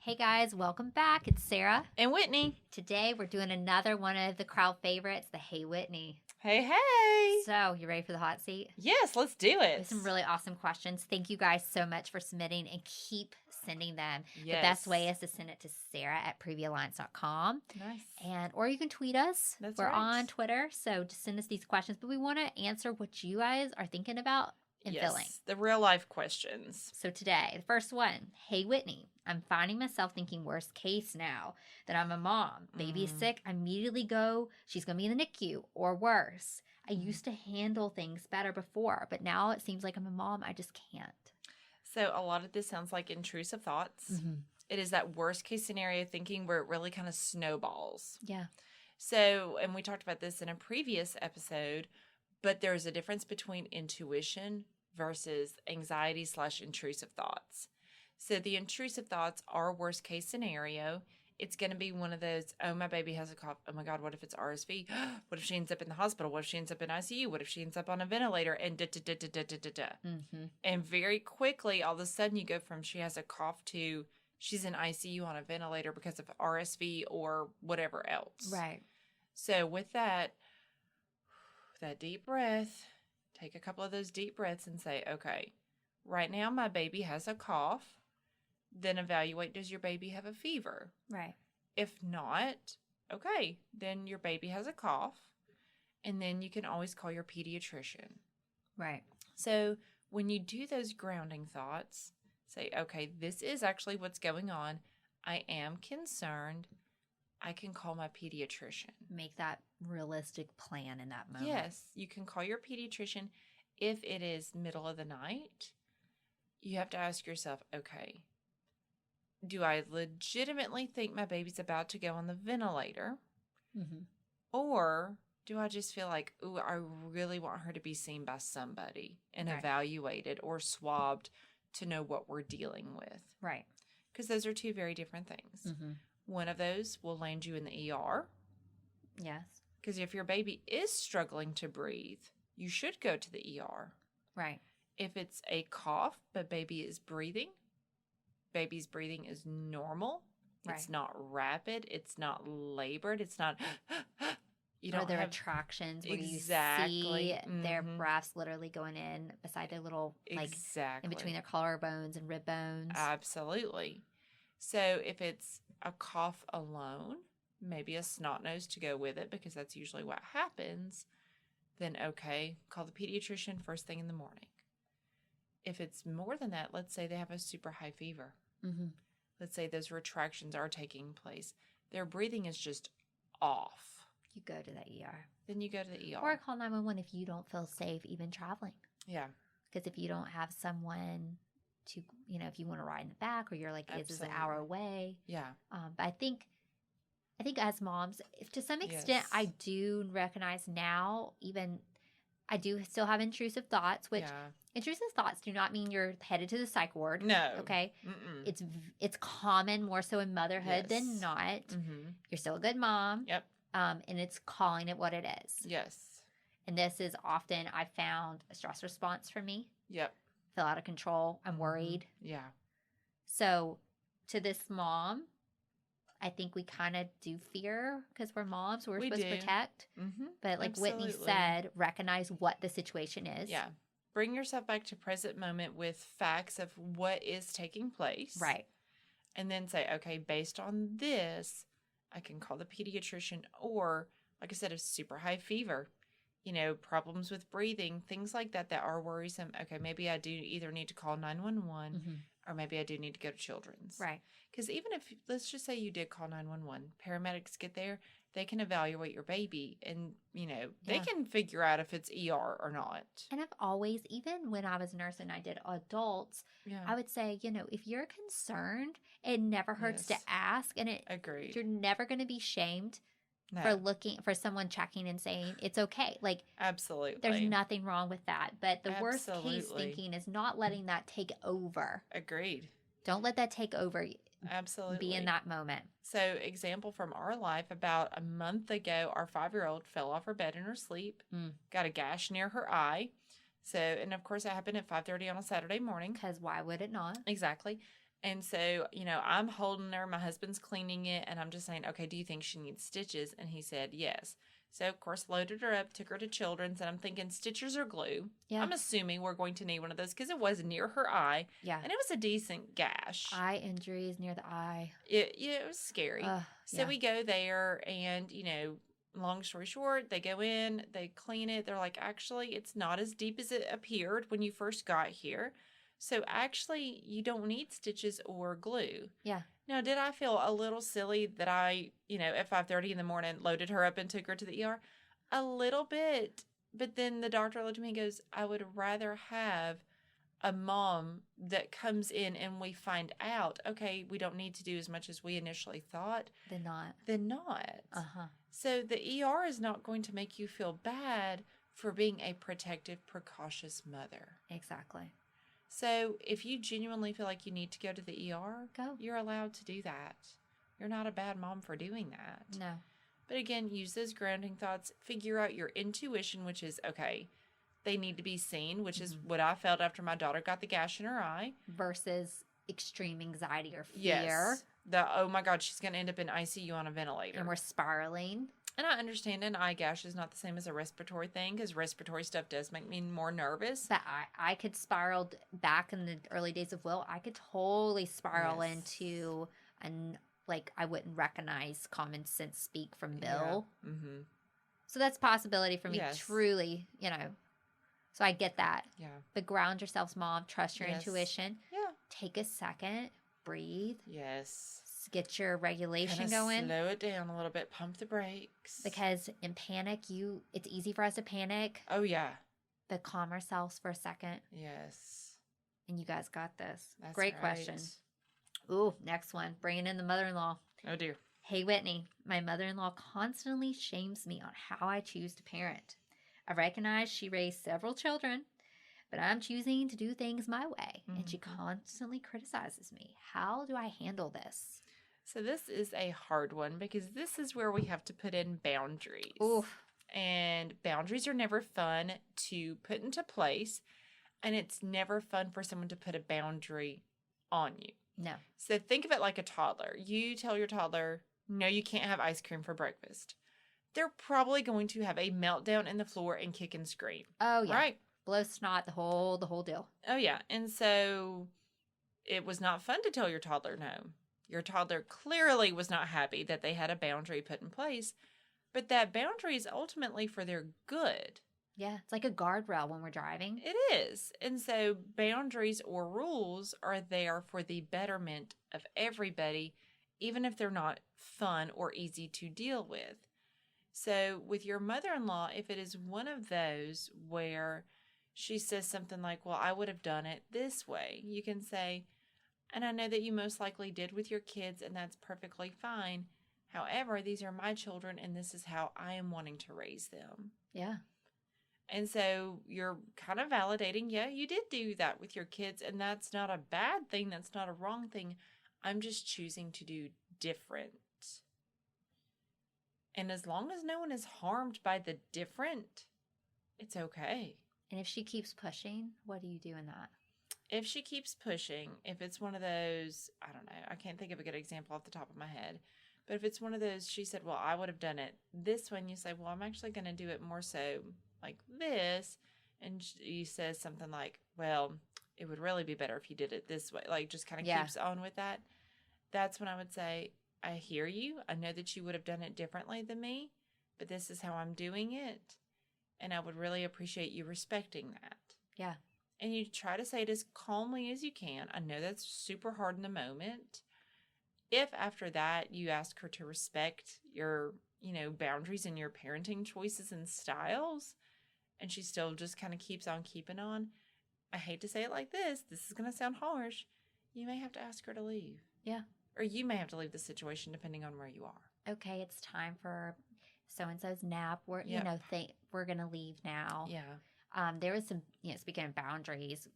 Hey guys, welcome back. It's Sarah. And Whitney. Today we're doing another one of the crowd favorites, the Hey Whitney. Hey, hey. So, you ready for the hot seat? Yes, let's do it. There's some really awesome questions. Thank you guys so much for submitting and keep sending them. Yes. The best way is to send it to sarah@previalliance.com. Nice. Or you can tweet us. That's We're right. on Twitter, so just send us these questions. But we want to answer what you guys are thinking about and feeling. The real life questions. So today, the first one. Hey Whitney, I'm finding myself thinking worst case now that I'm a mom. Baby is sick, I immediately go, she's going to be in the NICU or worse. I used to handle things better before, but now it seems like I'm a mom, I just can't. So a lot of this sounds like intrusive thoughts. Mm-hmm. It is that worst case scenario thinking where it really kind of snowballs. Yeah. So, and we talked about this in a previous episode, but there's a difference between intuition versus anxiety/intrusive thoughts. So the intrusive thoughts are worst case scenario. It's going to be one of those, oh, my baby has a cough. Oh my God, what if it's RSV? What if she ends up in the hospital? What if she ends up in ICU? What if she ends up on a ventilator? And Mm-hmm. And very quickly, all of a sudden you go from she has a cough to she's in ICU on a ventilator because of RSV or whatever else. Right. So with that deep breath, take a couple of those deep breaths and say, okay, right now my baby has a cough. Then evaluate, does your baby have a fever? Right. If not, okay, then your baby has a cough. And then you can always call your pediatrician. Right. So when you do those grounding thoughts, say, okay, this is actually what's going on. I am concerned. I can call my pediatrician. Make that realistic plan in that moment. Yes, you can call your pediatrician. If it is middle of the night, you have to ask yourself, okay, do I legitimately think my baby's about to go on the ventilator? Mm-hmm. Or do I just feel like, ooh, I really want her to be seen by somebody and Right. evaluated or swabbed to know what we're dealing with? Right. Because those are two very different things. Mm-hmm. One of those will land you in the ER. Yes. Because if your baby is struggling to breathe, you should go to the ER. Right. If it's a cough, but baby is breathing, baby's breathing is normal. Right. It's not rapid. It's not labored. It's not, you Or don't their have, retractions where Exactly. you see their Mhm. breaths literally going in beside their little, like, exactly. in between their collarbones and rib bones. Absolutely. So if it's a cough alone, maybe a snot nose to go with it, because that's usually what happens, then okay, call the pediatrician first thing in the morning. If it's more than that, let's say they have a super high fever. Mm-hmm. Let's say those retractions are taking place. Their breathing is just off. You go to the ER. Then you go to the ER. Or call 911 if you don't feel safe even traveling. Yeah. Because if you don't have someone to, if you want to ride in the back or you're like, this is an Absolutely. hour away. Yeah. But I think as moms, if to some extent, Yes. I do recognize now, even I do still have intrusive thoughts, which Yeah. intrusive thoughts do not mean you're headed to the psych ward. No. Okay. Mm-mm. It's common more so in motherhood than Yes. not. Mm-hmm. You're still a good mom. Yep. And it's calling it what it is. Yes. And this is often, I found, a stress response for me. Yep. Feel out of control. I'm worried. Yeah. So to this mom, I think we kind of do fear because we're moms. We're We supposed do. to protect. Mm-hmm. But like Whitney Absolutely. said, recognize what the situation is. Yeah. Bring yourself back to present moment with facts of what is taking place. Right. And then say, okay, based on this, I can call the pediatrician, or like I said, a super high fever, problems with breathing, things like that are worrisome. Okay, maybe I do either need to call 911 Mm-hmm. or maybe I do need to go to Children's. Right. Because even if, let's just say you did call 911, paramedics get there, they can evaluate your baby and, they Yeah. can figure out if it's ER or not. And I've always, even when I was a nurse and I did adults, Yeah. I would say, if you're concerned, it never hurts Yes. to ask. And Agreed. you're never going to be shamed No, for someone checking and saying it's okay. Like, absolutely. there's nothing wrong with that. But the worst case Absolutely. thinking is not letting that take over. Agreed. Don't let that take over. Absolutely. Be in that moment. So, example from our life, about a month ago, our 5-year-old fell off her bed in her sleep, got a gash near her eye. So, and of course, that happened at 5:30 on a Saturday morning. Because why would it not? Exactly. And so, I'm holding her. My husband's cleaning it. And I'm just saying, okay, do you think she needs stitches? And he said, yes. So, of course, loaded her up, took her to Children's. And I'm thinking stitches or glue. Yeah. I'm assuming we're going to need one of those because it was near her eye. Yeah. And it was a decent gash. Eye injuries near the eye. It was scary. So we go there and, long story short, they go in, they clean it. They're like, actually, it's not as deep as it appeared when you first got here. So actually, you don't need stitches or glue. Yeah. Now, did I feel a little silly that I, at 5:30 in the morning, loaded her up and took her to the ER? A little bit. But then the doctor looked at me and goes, I would rather have a mom that comes in and we find out, okay, we don't need to do as much as we initially thought. Than not. Uh-huh. So the ER is not going to make you feel bad for being a protective, precautious mother. Exactly. So if you genuinely feel like you need to go to the ER, go. You're allowed to do that. You're not a bad mom for doing that. No. But again, use those grounding thoughts. Figure out your intuition, which is, okay, they need to be seen, which is what I felt after my daughter got the gash in her eye. Versus extreme anxiety or fear. Yes. Oh my God, she's going to end up in ICU on a ventilator. And we're spiraling. And I understand an eye gash is not the same as a respiratory thing because respiratory stuff does make me more nervous. But I could spiral back in the early days of Will. I could totally spiral into I wouldn't recognize common sense speak from Bill. Yeah. Mm-hmm. So that's a possibility for me, Yes. truly, So I get that. Yeah. But ground yourselves, Mom. Trust your intuition. Yeah. Take a second. Breathe. Yes. Get your regulation Kinda going. Slow it down a little bit. Pump the brakes. Because in panic, it's easy for us to panic. Oh, yeah. But calm ourselves for a second. Yes. And you guys got this. That's Great right. question. Ooh, next one. Bringing in the mother-in-law. Oh, dear. Hey, Whitney. My mother-in-law constantly shames me on how I choose to parent. I recognize she raised several children, but I'm choosing to do things my way. And she constantly criticizes me. How do I handle this? So this is a hard one because this is where we have to put in boundaries. Oof. And boundaries are never fun to put into place. And it's never fun for someone to put a boundary on you. No. So think of it like a toddler. You tell your toddler, no, you can't have ice cream for breakfast. They're probably going to have a meltdown in the floor and kick and scream. Oh, yeah. Right? Blow snot, the whole deal. Oh, yeah. And so it was not fun to tell your toddler no. Your toddler clearly was not happy that they had a boundary put in place, but that boundary is ultimately for their good. Yeah, it's like a guardrail when we're driving. It is. And so boundaries or rules are there for the betterment of everybody, even if they're not fun or easy to deal with. So with your mother-in-law, if it is one of those where she says something like, well, I would have done it this way, you can say, and I know that you most likely did with your kids, and that's perfectly fine. However, these are my children, and this is how I am wanting to raise them. Yeah. And so you're kind of validating, yeah, you did do that with your kids, and that's not a bad thing. That's not a wrong thing. I'm just choosing to do different. And as long as no one is harmed by the different, it's okay. And if she keeps pushing, what do you do in that? If she keeps pushing, if it's one of those, I don't know, I can't think of a good example off the top of my head, but if it's one of those, she said, well, I would have done it this one, you say, well, I'm actually going to do it more so like this, and you says something like, well, it would really be better if you did it this way, like just kind of keeps on with that. That's when I would say, I hear you. I know that you would have done it differently than me, but this is how I'm doing it, and I would really appreciate you respecting that. Yeah. And you try to say it as calmly as you can. I know that's super hard in the moment. If after that you ask her to respect your, boundaries and your parenting choices and styles, and she still just kind of keeps on keeping on, I hate to say it like this. This is going to sound harsh. You may have to ask her to leave. Yeah. Or you may have to leave the situation depending on where you are. Okay, it's time for so-and-so's nap. We're, we're going to leave now. Yeah. There was some, speaking of boundaries,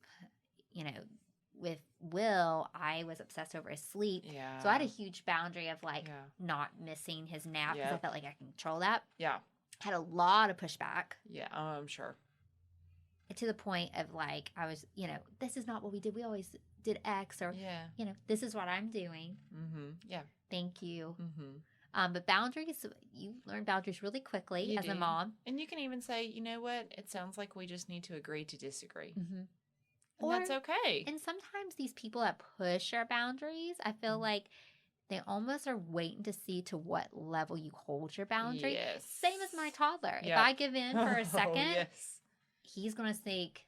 with Will, I was obsessed over his sleep. Yeah. So I had a huge boundary of not missing his nap because I felt like I can control that. Yeah. Had a lot of pushback. Yeah, I'm sure. To the point of I was, this is not what we did. We always did X, or, Yeah. this is what I'm doing. Yeah. Thank you. Mm-hmm. But boundaries, you learn boundaries really quickly You as a do. mom. And you can even say, you know what? It sounds like we just need to agree to disagree. Mm-hmm. And that's okay. And sometimes these people that push our boundaries, I feel like they almost are waiting to see to what level you hold your boundary. Yes. Same as my toddler. Yep. If I give in for a second, yes. he's going to think,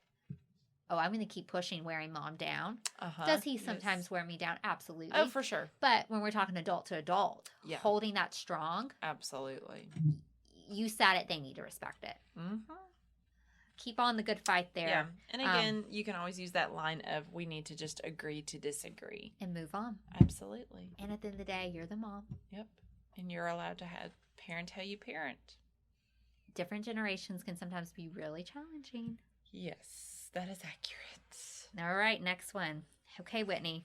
oh, I'm going to keep pushing wearing mom down. Uh-huh. Does he sometimes wear me down? Absolutely. Oh, for sure. But when we're talking adult to adult, holding that strong. Absolutely. You said it, they need to respect it. Mm-hmm. Keep on the good fight there. Yeah. And again, you can always use that line of we need to just agree to disagree. And move on. Absolutely. And at the end of the day, you're the mom. Yep. And you're allowed to parent how you parent. Different generations can sometimes be really challenging. Yes, that is accurate. All right, next one. Okay, Whitney.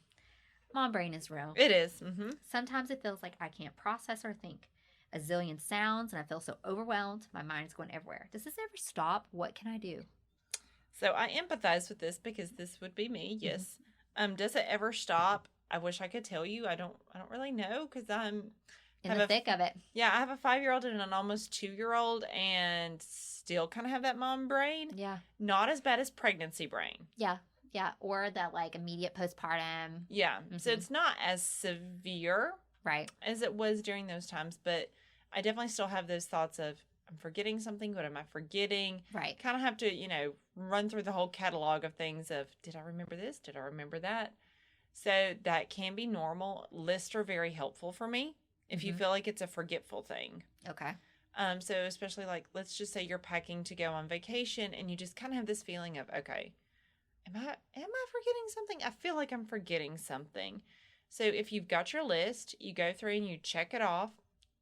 Mom brain is real. It is. Mm-hmm. Sometimes it feels like I can't process or think. A zillion sounds, and I feel so overwhelmed. My mind's going everywhere. Does this ever stop? What can I do? So I empathize with this because this would be me. Yes. Does it ever stop? I wish I could tell you. I don't really know because I'm in the thick of it. Yeah, I have a 5-year-old and an almost 2-year-old, and still kind of have that mom brain. Yeah. Not as bad as pregnancy brain. Yeah. Yeah. Or that like immediate postpartum. Yeah. Mm-hmm. So it's not as severe, right, as it was during those times, but I definitely still have those thoughts of I'm forgetting something. What am I forgetting? Right. Kind of have to, run through the whole catalog of things of, did I remember this? Did I remember that? So that can be normal. Lists are very helpful for me if you feel like it's a forgetful thing. Okay. So especially like, let's just say you're packing to go on vacation and you just kind of have this feeling of, okay, am I forgetting something? I feel like I'm forgetting something. So if you've got your list, you go through and you check it off.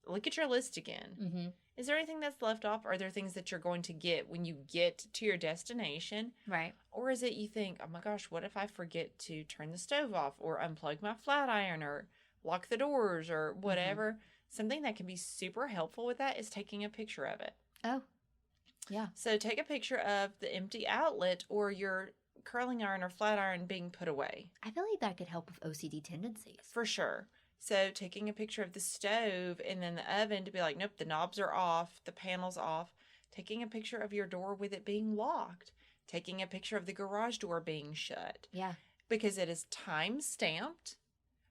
Look at your list again. Mm-hmm. Is there anything that's left off? Are there things that you're going to get when you get to your destination? Right. Or is it you think, oh my gosh, what if I forget to turn the stove off or unplug my flat iron or lock the doors or whatever? Something that can be super helpful with that is taking a picture of it. Oh, yeah. So take a picture of the empty outlet or your curling iron or flat iron being put away. I feel like that could help with OCD tendencies. For sure. So taking a picture of the stove and then the oven to be like, nope, the knobs are off, the panel's off. Taking a picture of your door with it being locked. Taking a picture of the garage door being shut. Yeah. Because it is time stamped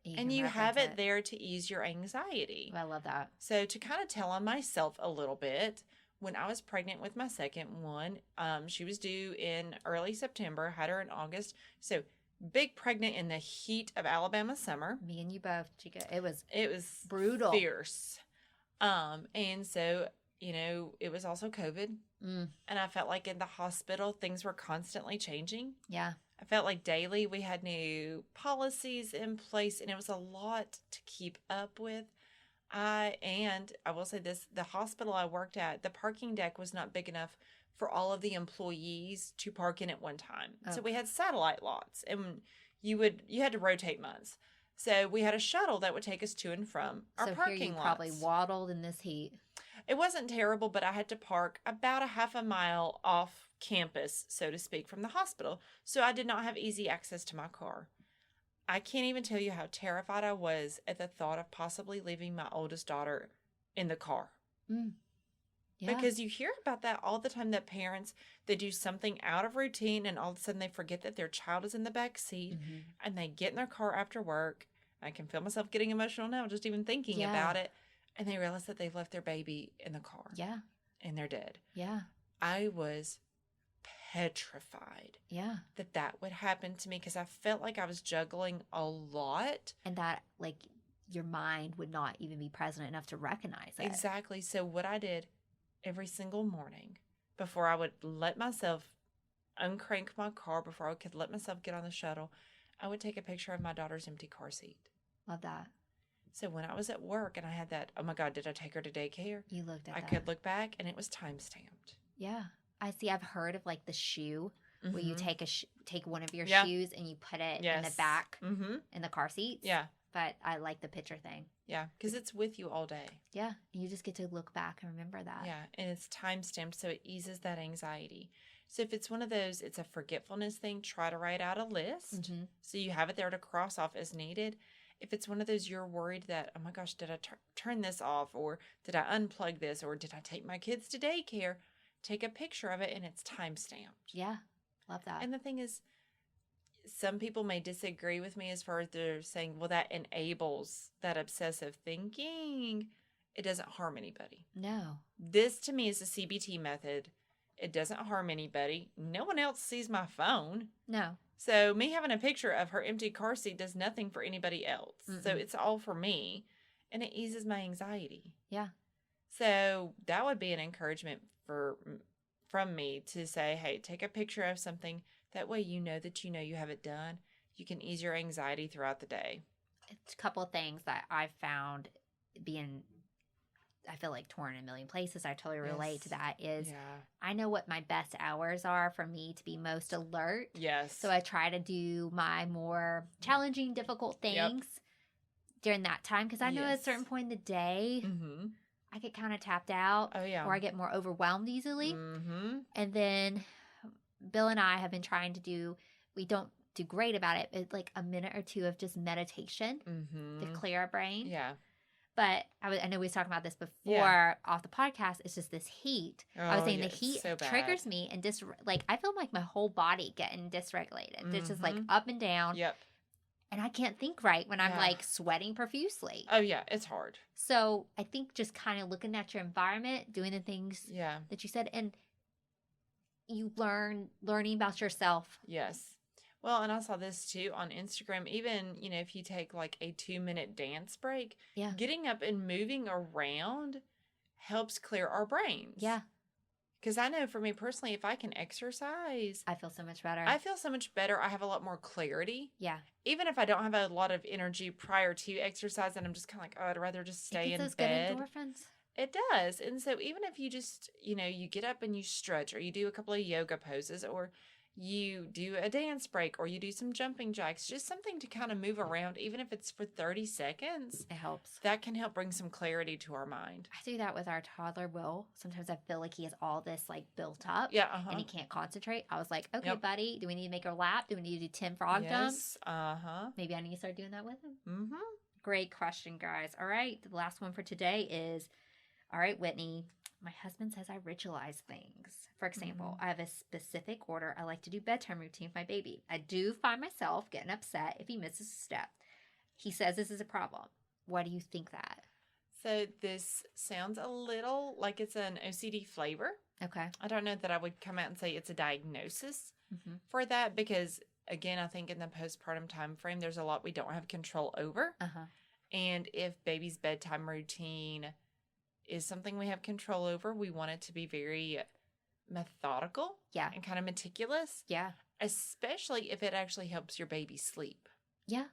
and you have it there to ease your anxiety. I love that. So to kind of tell on myself a little bit, when I was pregnant with my second one, she was due in early September, had her in August. So big pregnant in the heat of Alabama summer. Me and you both, Chica. It was brutal. Fierce. And so, it was also COVID. And I felt like in the hospital, things were constantly changing. Yeah. I felt like daily we had new policies in place and it was a lot to keep up with. I will say this, the hospital I worked at, the parking deck was not big enough for all of the employees to park in at one time. Okay. So we had satellite lots and you had to rotate months. So we had a shuttle that would take us to and from our parking here you lots. Probably waddled in this heat. It wasn't terrible, but I had to park about a half a mile off campus, so to speak, from the hospital. So I did not have easy access to my car. I can't even tell you how terrified I was at the thought of possibly leaving my oldest daughter in the car. Yeah. Because you hear about that all the time, that parents, they do something out of routine and all of a sudden they forget that their child is in the back seat and they get in their car after work. I can feel myself getting emotional now just even thinking about it. And they realize that they've left their baby in the car. Yeah. And they're dead. Yeah. I was petrified. Yeah. That would happen to me because I felt like I was juggling a lot. And that, like, your mind would not even be present enough to recognize it. Exactly. So what I did every single morning before I would let myself uncrank my car, before I could let myself get on the shuttle, I would take a picture of my daughter's empty car seat. Love that. So when I was at work and I had that, oh my God, did I take her to daycare? You looked at I could look back and it was time stamped. Yeah. I see. I've heard of like the shoe where you take take one of your Yeah. shoes and you put it in the back in the car seats. Yeah. But I like the picture thing. Yeah. Because it's with you all day. Yeah. And you just get to look back and remember that. Yeah. And it's time stamped, so it eases that anxiety. So if it's one of those, it's a forgetfulness thing, try to write out a list Mm-hmm. so you have it there to cross off as needed. If it's one of those you're worried that, oh my gosh, did I turn this off, or did I unplug this, or did I take my kids to daycare? Take a picture of it and it's time stamped. Yeah. Love that. And the thing is, some people may disagree with me as far as they're saying, well, that enables that obsessive thinking. It doesn't harm anybody. No. This to me is a CBT method. It doesn't harm anybody. No one else sees my phone. No. So me having a picture of her empty car seat does nothing for anybody else. Mm-mm. So it's all for me, and it eases my anxiety. Yeah. So that would be an encouragement from me to say, hey, take a picture of something. That way you know you have it done. You can ease your anxiety throughout the day. It's a couple of things that I've found being, I feel like, torn in a million places. I totally relate to that. Is I know what my best hours are for me to be most alert. Yes. So I try to do my more challenging, difficult things during that time, because I know at a certain point in the day, I get kind of tapped out. Oh, yeah. Or I get more overwhelmed easily. Mm-hmm. And then Bill and I have been trying to do, we don't do great about it, but like a minute or two of just meditation to clear our brain. Yeah. But I know we was talking about this before off the podcast. It's just this heat. I was saying the heat triggers me and I feel like my whole body getting dysregulated. It's just like up and down. Yep. And I can't think right when I'm like sweating profusely. Oh, yeah. It's hard. So I think just kind of looking at your environment, doing the things that you said, and you learning about yourself. Yes. Well, and I saw this too on Instagram. Even, if you take like a 2-minute dance break, getting up and moving around helps clear our brains. Yeah. Because I know for me personally, if I can exercise, I feel so much better. I feel so much better. I have a lot more clarity. Yeah. Even if I don't have a lot of energy prior to exercise, and I'm just kind of like, oh, I'd rather just stay in those bed. Good endorphins. It does. And so even if you just, you get up and you stretch, or you do a couple of yoga poses, or you do a dance break, or you do some jumping jacks, just something to kind of move around, even if it's for 30 seconds. It helps. That can help bring some clarity to our mind. I do that with our toddler, Will. Sometimes I feel like he has all this like built up. Yeah. And he can't concentrate. I was like, okay, buddy, do we need to make a lap? Do we need to do 10 frog jumps? Maybe I need to start doing that with him. Mm-hmm. Great question, guys. All right. The last one for today is, all right, Whitney, my husband says I ritualize things. For example, I have a specific order I like to do bedtime routine with my baby. I do find myself getting upset if he misses a step. He says this is a problem. Why do you think that? So this sounds a little like it's an OCD flavor. Okay. I don't know that I would come out and say it's a diagnosis for that, because, again, I think in the postpartum time frame, there's a lot we don't have control over. And if baby's bedtime routine is something we have control over, we want it to be very methodical and kind of meticulous. Yeah. Especially if it actually helps your baby sleep. Yeah.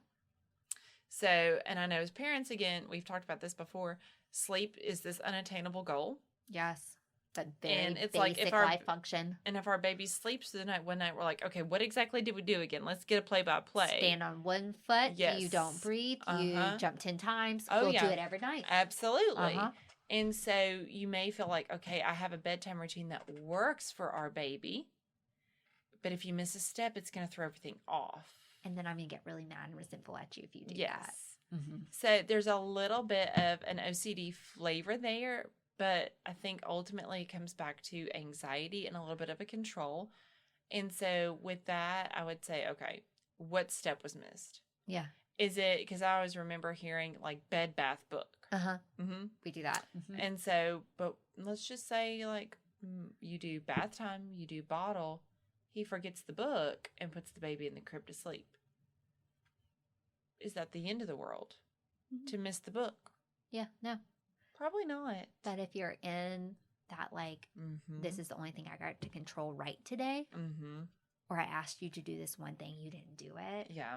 So, and I know as parents, again, we've talked about this before, sleep is this unattainable goal. Yes. That very and it's basic like if our life function. And if our baby sleeps through the night, one night we're like, okay, what exactly did we do again? Let's get a play-by-play. Stand on one foot. Yes. You don't breathe. You jump 10 times. Oh, we'll do it every night. Absolutely. And so you may feel like, okay, I have a bedtime routine that works for our baby, but if you miss a step, it's going to throw everything off. And then I'm going to get really mad and resentful at you if you do that. So there's a little bit of an OCD flavor there, but I think ultimately it comes back to anxiety and a little bit of a control. And so with that, I would say, okay, what step was missed? Yeah. Is it, because I always remember hearing like bed, bath, book. We do that. And so, but let's just say like you do bath time, you do bottle, he forgets the book and puts the baby in the crib to sleep. Is that the end of the world to miss the book? Yeah, no. Probably not. But if you're in that like, this is the only thing I got to control right today, or I asked you to do this one thing, you didn't do it. Yeah.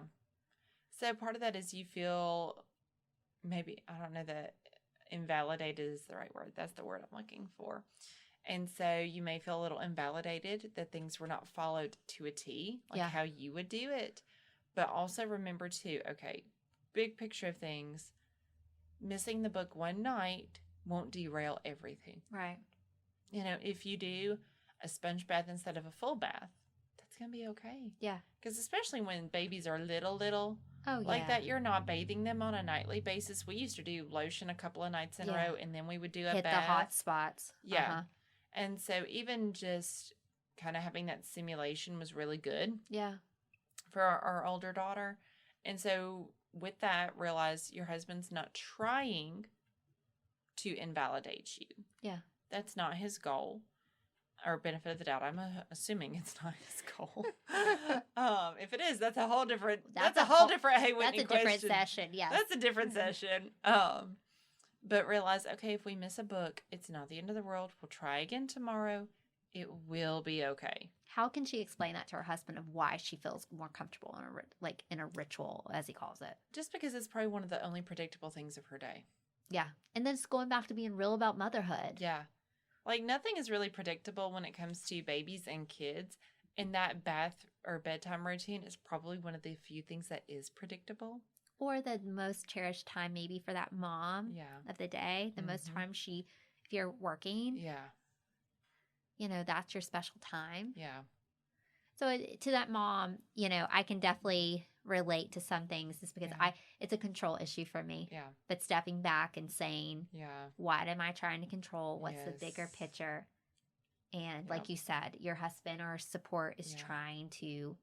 So part of that is you feel maybe, I don't know that invalidated is the right word. That's the word I'm looking for. And so you may feel a little invalidated that things were not followed to a T, like how you would do it. But also remember too, okay, big picture of things, missing the book one night won't derail everything. Right. You know, if you do a sponge bath instead of a full bath, that's going to be okay. Yeah. Because especially when babies are little, Oh, like yeah. that, you're not bathing them on a nightly basis. We used to do lotion a couple of nights in a Yeah. row, and then we would do a Hit bath. the hot spots. Yeah. Uh-huh. And so even just kind of having that simulation was really good Yeah. for our older daughter. And so with that, realize your husband's not trying to invalidate you. Yeah. That's not his goal or benefit of the doubt. I'm assuming it's not his goal. If it is, that's a whole different, that's a whole different, hey, Whitney, that's a question. different session. Yes. That's a different session. But realize, okay, if we miss a book, it's not the end of the world. We'll try again tomorrow. It will be okay. How can she explain that to her husband of why she feels more comfortable in a ritual, as he calls it? Just because it's probably one of the only predictable things of her day. Yeah. And then it's going back to being real about motherhood. Yeah. Like nothing is really predictable when it comes to babies and kids. And that bath or bedtime routine is probably one of the few things that is predictable. Or the most cherished time maybe for that mom of the day. The most time if you're working. Yeah. You know, that's your special time. Yeah. So to that mom, you know, I can definitely relate to some things just because it's a control issue for me. Yeah. But stepping back and saying, what am I trying to control? What's the bigger picture? And like you said, your husband or support is trying to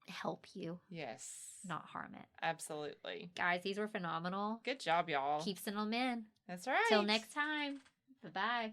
help you. Yes. Not harm it. Absolutely. Guys, these were phenomenal. Good job, y'all. Keep sending them in. That's right. Till next time. Bye-bye.